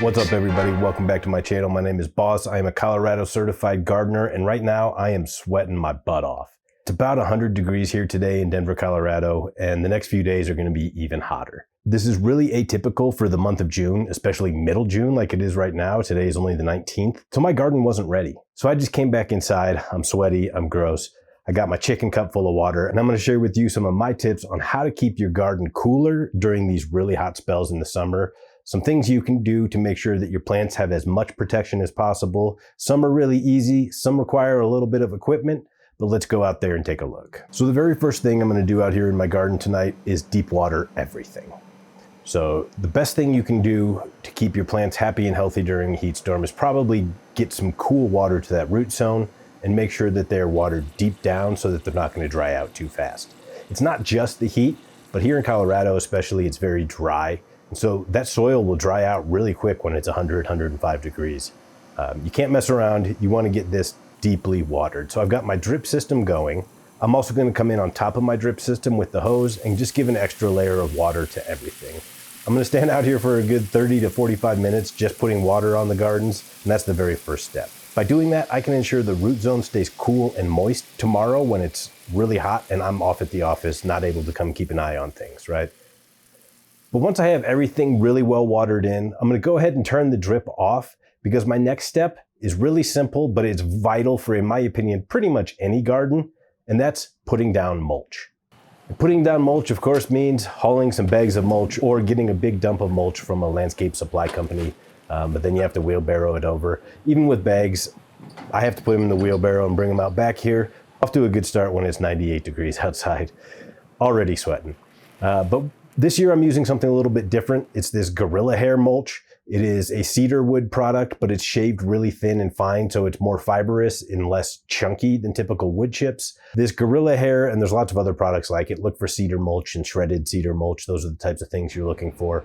What's up, everybody? Welcome back to my channel. My name is Boss. I am a Colorado certified gardener, and right now I am sweating my butt off. It's about 100 degrees here today in Denver, Colorado, and the next few days are going to be even hotter. This is really atypical for the month of June, especially middle June like it is right now. Today is only the 19th, so my garden wasn't ready. So I just came back inside. I'm sweaty, I'm gross. I got my chicken cup full of water, and I'm going to share with you some of my tips on how to keep your garden cooler during these really hot spells in the summer. Some things you can do to make sure that your plants have as much protection as possible. Some are really easy, some require a little bit of equipment, but let's go out there and take a look. So the very first thing I'm going to do out here in my garden tonight is deep water everything. So the best thing you can do to keep your plants happy and healthy during a heat storm is probably get some cool water to that root zone and make sure that they're watered deep down so that they're not going to dry out too fast. It's not just the heat, but here in Colorado especially, it's very dry. So that soil will dry out really quick when it's 100, 105 degrees. You can't mess around. You want to get this deeply watered. So I've got my drip system going. I'm also going to come in on top of my drip system with the hose and just give an extra layer of water to everything. I'm going to stand out here for a good 30 to 45 minutes just putting water on the gardens, and that's the very first step. By doing that, I can ensure the root zone stays cool and moist tomorrow when it's really hot and I'm off at the office, not able to come keep an eye on things, right? But once I have everything really well watered in, I'm going to go ahead and turn the drip off because my next step is really simple, but it's vital for, in my opinion, pretty much any garden, and that's putting down mulch. And putting down mulch, of course, means hauling some bags of mulch or getting a big dump of mulch from a landscape supply company, but then you have to wheelbarrow it over. Even with bags, I have to put them in the wheelbarrow and bring them out back here. Off to a good start when it's 98 degrees outside. Already sweating. But this year I'm using something a little bit different. It's this gorilla hair mulch. It is a cedar wood product, but it's shaved really thin and fine, so it's more fibrous and less chunky than typical wood chips. This gorilla hair, and there's lots of other products like it, look for cedar mulch and shredded cedar mulch. Those are the types of things you're looking for.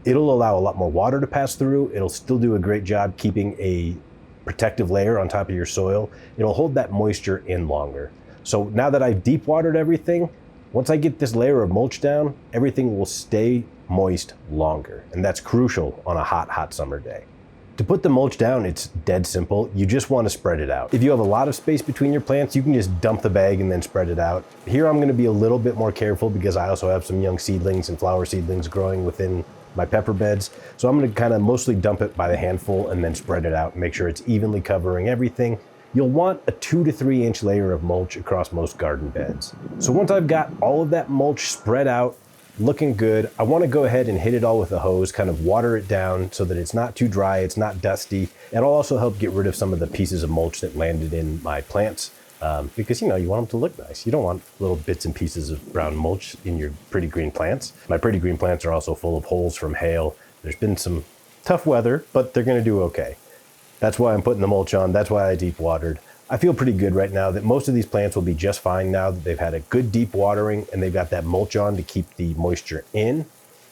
It'll allow a lot more water to pass through. It'll still do a great job keeping a protective layer on top of your soil. It'll hold that moisture in longer. So now that I've deep watered everything, once I get this layer of mulch down, everything will stay moist longer, and that's crucial on a hot, hot summer day. To put the mulch down, it's dead simple. You just want to spread it out. If you have a lot of space between your plants, you can just dump the bag and then spread it out. Here I'm going to be a little bit more careful because I also have some young seedlings and flower seedlings growing within my pepper beds. So I'm going to kind of mostly dump it by the handful and then spread it out and make sure it's evenly covering everything. You'll want a 2 to 3 inch layer of mulch across most garden beds. So once I've got all of that mulch spread out, looking good, I want to go ahead and hit it all with a hose, kind of water it down so that it's not too dry, it's not dusty. It'll also help get rid of some of the pieces of mulch that landed in my plants because, you know, you want them to look nice. You don't want little bits and pieces of brown mulch in your pretty green plants. My pretty green plants are also full of holes from hail. There's been some tough weather, but they're going to do okay. That's why I'm putting the mulch on. That's why I deep watered. I feel pretty good right now that most of these plants will be just fine now that they've had a good deep watering and they've got that mulch on to keep the moisture in,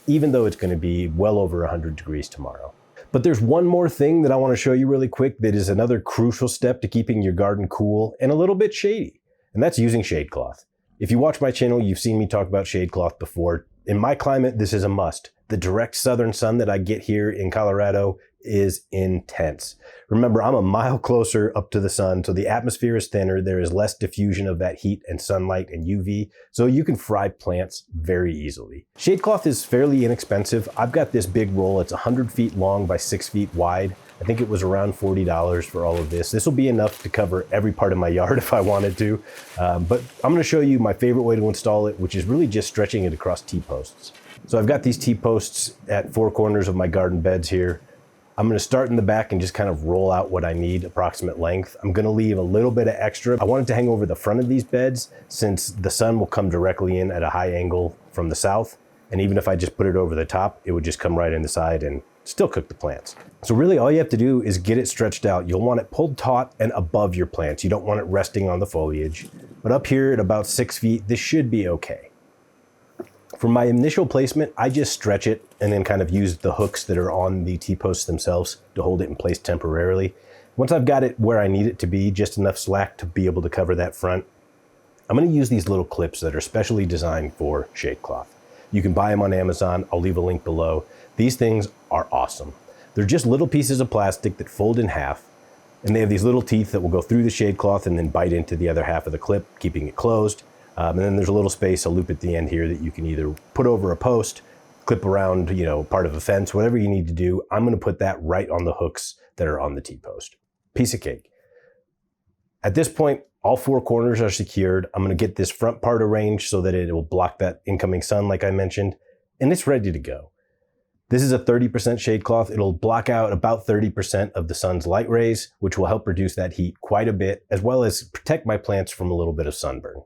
even though it's going to be well over 100 degrees tomorrow. But there's one more thing that I want to show you really quick that is another crucial step to keeping your garden cool and a little bit shady, and that's using shade cloth. If you watch my channel, you've seen me talk about shade cloth before. In my climate, this is a must. The direct southern sun that I get here in Colorado is intense. Remember, I'm a mile closer up to the sun, so the atmosphere is thinner. There is less diffusion of that heat and sunlight and UV, so you can fry plants very easily. Shade cloth is fairly inexpensive. I've got this big roll. It's 100 feet long by 6 feet wide. I think it was around $40 for all of this. This will be enough to cover every part of my yard if I wanted to, but I'm going to show you my favorite way to install it, which is really just stretching it across T-posts. So I've got these T-posts at 4 corners of my garden beds here. I'm going to start in the back and just kind of roll out what I need, approximate length. I'm going to leave a little bit of extra. I want it to hang over the front of these beds since the sun will come directly in at a high angle from the south. And even if I just put it over the top, it would just come right in the side and still cook the plants. So really all you have to do is get it stretched out. You'll want it pulled taut and above your plants. You don't want it resting on the foliage. But up here at about 6 feet, this should be okay. For my initial placement, I just stretch it and then kind of use the hooks that are on the T-posts themselves to hold it in place temporarily. Once I've got it where I need it to be, just enough slack to be able to cover that front, I'm going to use these little clips that are specially designed for shade cloth. You can buy them on Amazon. I'll leave a link below. These things are awesome. They're just little pieces of plastic that fold in half, and they have these little teeth that will go through the shade cloth and then bite into the other half of the clip, keeping it closed. And then there's a little space, a loop at the end here that you can either put over a post, clip around, part of a fence, whatever you need to do. I'm going to put that right on the hooks that are on the T-post. Piece of cake. At this point, all four corners are secured. I'm going to get this front part arranged so that it will block that incoming sun like I mentioned, and it's ready to go. This is a 30% shade cloth. It'll block out about 30% of the sun's light rays, which will help reduce that heat quite a bit, as well as protect my plants from a little bit of sunburn.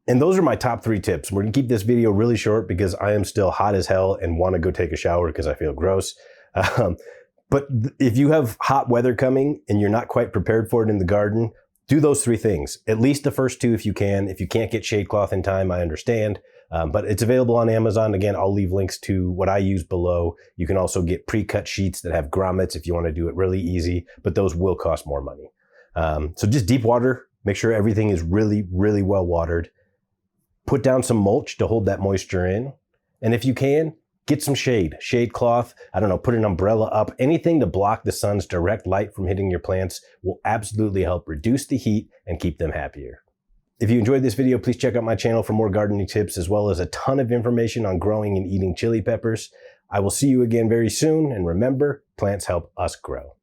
And those are my top 3 tips. We're gonna keep this video really short because I am still hot as hell and wanna go take a shower because I feel gross. But if you have hot weather coming and you're not quite prepared for it in the garden, do those 3 things. At least the first 2 if you can. If you can't get shade cloth in time, I understand. But it's available on Amazon. Again, I'll leave links to what I use below. You can also get pre-cut sheets that have grommets if you want to do it really easy, but those will cost more money. So just deep water, make sure everything is really, really well watered. Put down some mulch to hold that moisture in. And if you can, get some shade cloth. I don't know, put an umbrella up. Anything to block the sun's direct light from hitting your plants will absolutely help reduce the heat and keep them happier. If you enjoyed this video, please check out my channel for more gardening tips, as well as a ton of information on growing and eating chili peppers. I will see you again very soon, and remember, plants help us grow.